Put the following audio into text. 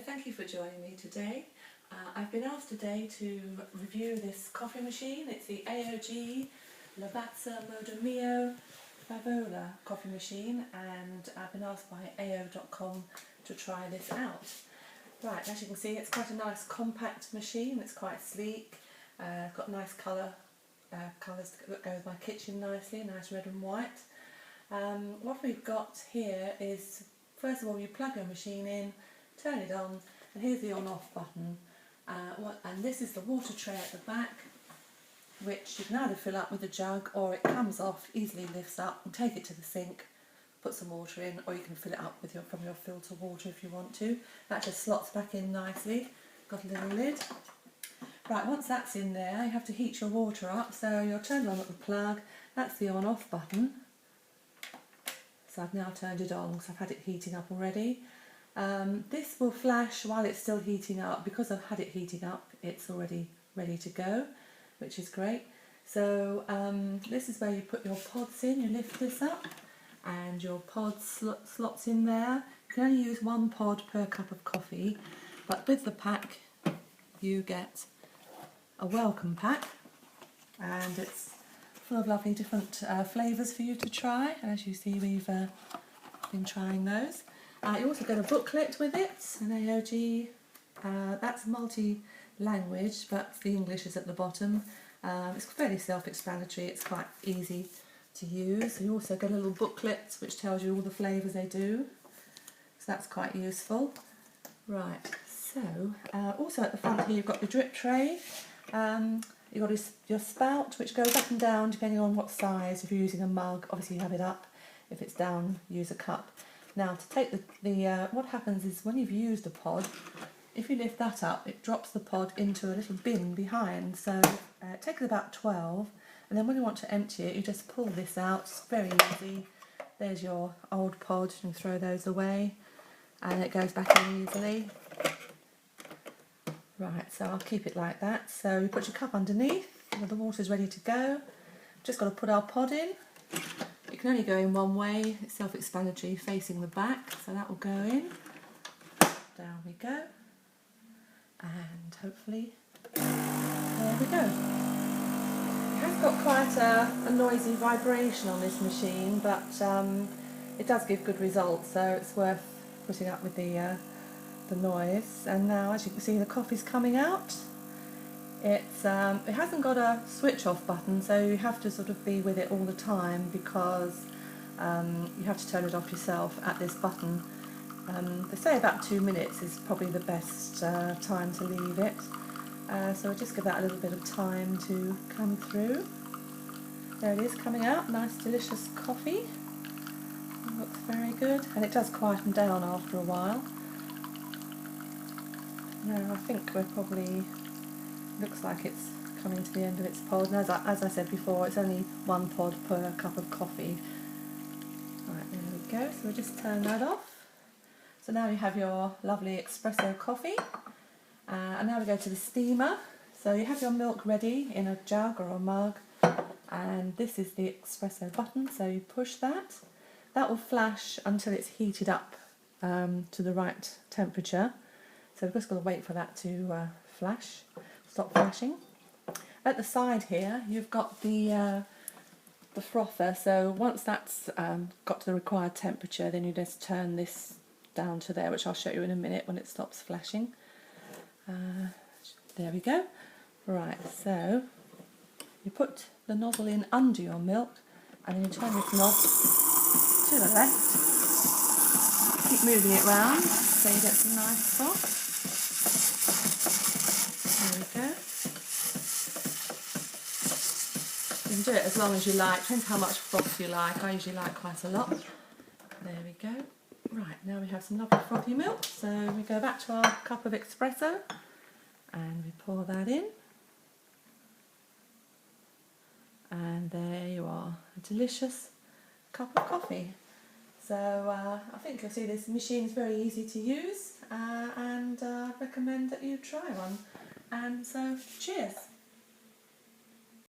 thank you for joining me today. I've been asked today to review this coffee machine. It's the AEG Lavazza Modo Favola coffee machine, and I've been asked by AO.com to try this out. Right, as you can see, it's quite a nice compact machine. It's quite sleek, got nice colours that go with my kitchen nicely, nice red and white. What we've got here is, first of all, you plug your machine in, turn it on, and here's the on-off button. And this is the water tray at the back, which you can either fill up with a jug, or it comes off, easily lifts up, and take it to the sink, put some water in, or you can fill it up with from your filter water if you want to. That just slots back in nicely. Got a little lid. Right, once that's in there, you have to heat your water up, so you're turned on at the plug. That's the on-off button. So I've now turned it on because I've had it heating up already. This will flash while it's still heating up. Because I've had it heating up, it's already ready to go, which is great. So this is where you put your pods in. You lift this up and your pod slots in there. You can only use one pod per cup of coffee, but with the pack you get a welcome pack, and it's full of lovely different flavours for you to try. As you see, we've been trying those. You also get a booklet with it, an AEG. That's multi-language, but the English is at the bottom. It's fairly self-explanatory, it's quite easy to use. You also get a little booklet which tells you all the flavours they do, so that's quite useful. Right, so also at the front here you've got the drip tray. You've got your spout, which goes up and down depending on what size. If you're using a mug, obviously you have it up. If it's down, use a cup. Now, to take what happens is when you've used a pod, if you lift that up, it drops the pod into a little bin behind. So it takes about 12, and then when you want to empty it, you just pull this out. It's very easy. There's your old pod. You can throw those away, and it goes back in easily. Right, so I'll keep it like that. So you put your cup underneath, well, the water's ready to go. Just got to put our pod in. It can only go in one way, it's self-explanatory, facing the back, so that will go in. Down we go. And hopefully, there we go. It has got quite a noisy vibration on this machine, but it does give good results, so it's worth putting up with the noise. And now, as you can see, the coffee's coming out. It hasn't got a switch off button, so you have to sort of be with it all the time, because you have to turn it off yourself at this button. They say about 2 minutes is probably the best time to leave it. So we'll just give that a little bit of time to come through. There it is, coming out. Nice delicious coffee. It looks very good, and it does quieten down after a while. Now I think we're probably, looks like it's coming to the end of its pod, and as I said before, it's only one pod per cup of coffee. Right, there we go, so we'll just turn that off. So now you have your lovely espresso coffee, and now we go to the steamer. So you have your milk ready in a jug or a mug, and this is the espresso button, so you push that. That will flash until it's heated up to the right temperature. So we've just got to wait for that to stop flashing. At the side here, you've got the frother. So once that's got to the required temperature, then you just turn this down to there, which I'll show you in a minute when it stops flashing. There we go. Right, so you put the nozzle in under your milk, and then you turn this knob to the left. Keep moving it round so you get some nice froth. There we go. You can do it as long as you like, depends how much froth you like. I usually like quite a lot. There we go. Right, now we have some lovely frothy milk, so we go back to our cup of espresso and we pour that in. And there you are, a delicious cup of coffee. So I think you'll see this machine is very easy to use, and I recommend that you try one. And so, cheers!